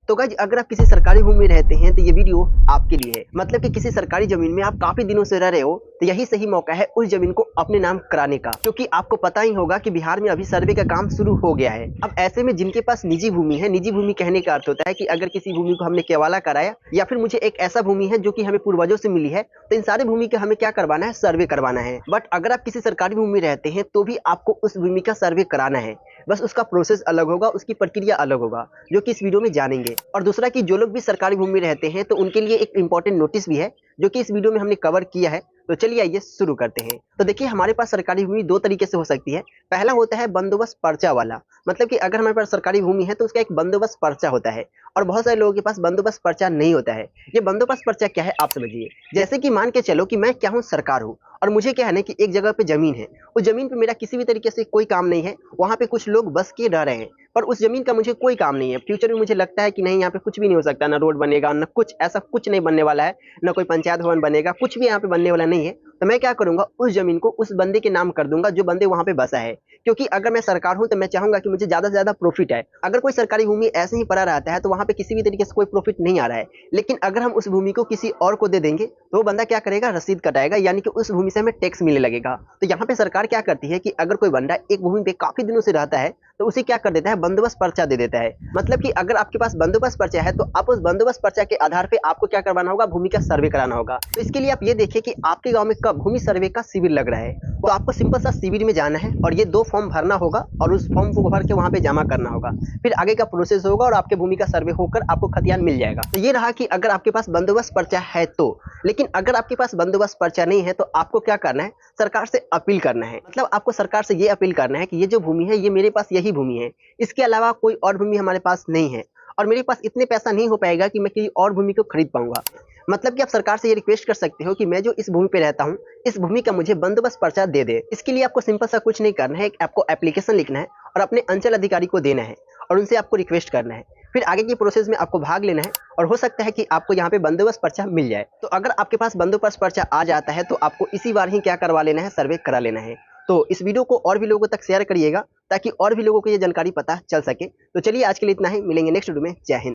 तो गाइस अगर आप किसी सरकारी भूमि में रहते हैं तो ये वीडियो आपके लिए है। मतलब कि किसी सरकारी जमीन में आप काफी दिनों से रह रहे हो तो यही सही मौका है उस जमीन को अपने नाम कराने का, क्योंकि आपको पता ही होगा कि बिहार में अभी सर्वे का काम शुरू हो गया है। अब ऐसे में जिनके पास निजी भूमि है, निजी भूमि कहने का अर्थ होता है कि अगर किसी भूमि को हमने केवाला कराया या फिर मुझे एक ऐसा भूमि है जो कि हमें पूर्वजों से मिली है, तो इन सारे भूमि का हमें क्या करवाना है, सर्वे करवाना है। बट अगर आप किसी सरकारी भूमि में रहते हैं तो भी आपको उस भूमि का सर्वे कराना है, बस उसका प्रोसेस अलग होगा, उसकी प्रक्रिया अलग होगा, जो कि इस वीडियो में जानेंगे। और दूसरा कि जो लोग भी सरकारी भूमि में रहते हैं तो उनके लिए एक इंपॉर्टेंट नोटिस भी है जो कि इस वीडियो में हमने कवर किया है। तो चलिए आइए शुरू करते हैं। तो देखिए हमारे पास सरकारी भूमि दो तरीके से हो सकती है। पहला होता है बंदोबस्त पर्चा वाला, मतलब कि अगर हमारे पास सरकारी भूमि है तो उसका एक बंदोबस्त पर्चा होता है और बहुत सारे लोगों के पास बंदोबस्त पर्चा नहीं होता है। ये बंदोबस्त पर्चा क्या है आप समझिए। जैसे कि मान के चलो कि मैं क्या हूँ, सरकार हूँ और मुझे क्या है ना कि एक जगह पे जमीन है, उस जमीन पे मेरा किसी भी तरीके से कोई काम नहीं है, वहां पे कुछ लोग बस के रह रहे हैं, पर उस जमीन का मुझे कोई काम नहीं है। फ्यूचर में मुझे लगता है कि नहीं यहाँ पे कुछ भी नहीं हो सकता, ना रोड बनेगा, ना कुछ ऐसा कुछ नहीं बनने वाला है, ना कोई पंचायत भवन बनेगा, कुछ भी यहाँ पे बनने वाला नहीं है। तो मैं क्या करूंगा, उस जमीन को उस बंदे के नाम कर दूंगा जो बंदे वहां पे बसा है, क्योंकि अगर मैं सरकार हूं तो मैं चाहूंगा कि मुझे ज्यादा से ज्यादा प्रॉफिट है। अगर कोई सरकारी भूमि ऐसे ही पड़ा रहता है तो वहां पे किसी भी तरीके से कोई प्रॉफिट नहीं आ रहा है, लेकिन अगर हम उस भूमि को किसी और को दे देंगे तो वो बंदा क्या करेगा, रसीद कटाएगा, यानी कि उस भूमि से हमें टैक्स मिलने लगेगा। तो यहाँ पे सरकार क्या करती है कि अगर कोई बंदा एक भूमि पे काफी दिनों से रहता है तो उसे क्या कर देता है, बंदोबस्त पर्चा दे देता है। मतलब कि अगर आपके पास बंदोबस्त पर्चा है तो आप उस बंदोबस्त पर्चा के आधार पे आपको क्या करवाना होगा, भूमि का सर्वे कराना होगा। तो इसके लिए आप ये देखिए कि आपके गांव में कब भूमि सर्वे का शिविर लग रहा है। तो आपको सिंपल सा शिविर में जाना है और ये 2 फॉर्म भरना होगा और उस फॉर्म को भर के वहां पे जमा करना होगा। फिर आगे का प्रोसेस होगा और आपके भूमि का सर्वे होकर आपको खतियान मिल जाएगा। तो ये रहा कि अगर आपके पास बंदोबस्त पर्चा है तो। लेकिन अगर आपके पास बंदोबस्त पर्चा नहीं है तो आपको क्या करना है, सरकार से अपील करना है। मतलब आपको सरकार से ये अपील करना है कि ये जो भूमि है ये मेरे पास यही भूमि है, इसके अलावा कोई और भूमि हमारे पास नहीं है और मेरे पास इतने पैसा नहीं हो पाएगा कि मैं किसी और भूमि को खरीद पाऊंगा। मतलब कि आप सरकार से ये रिक्वेस्ट कर सकते हो कि मैं जो इस भूमि पे रहता हूँ, इस भूमि का मुझे बंदोबस्त पर्चा दे दे। इसके लिए आपको सिंपल सा कुछ नहीं करना है, आपको एप्लीकेशन लिखना है और अपने अंचल अधिकारी को देना है और उनसे आपको रिक्वेस्ट करना है। फिर आगे की प्रोसेस में आपको भाग लेना है और हो सकता है कि आपको यहाँ पे बंदोबस्त पर्चा मिल जाए। तो अगर आपके पास बंदोबस्त पर्चा आ जाता है तो आपको इसी बार ही क्या करवा लेना है, सर्वे करा लेना है। तो इस वीडियो को और भी लोगों तक शेयर करिएगा ताकि और भी लोगों को ये जानकारी पता चल सके। तो चलिए आज के लिए इतना ही, मिलेंगे नेक्स्ट वीडियो में। जय हिंद।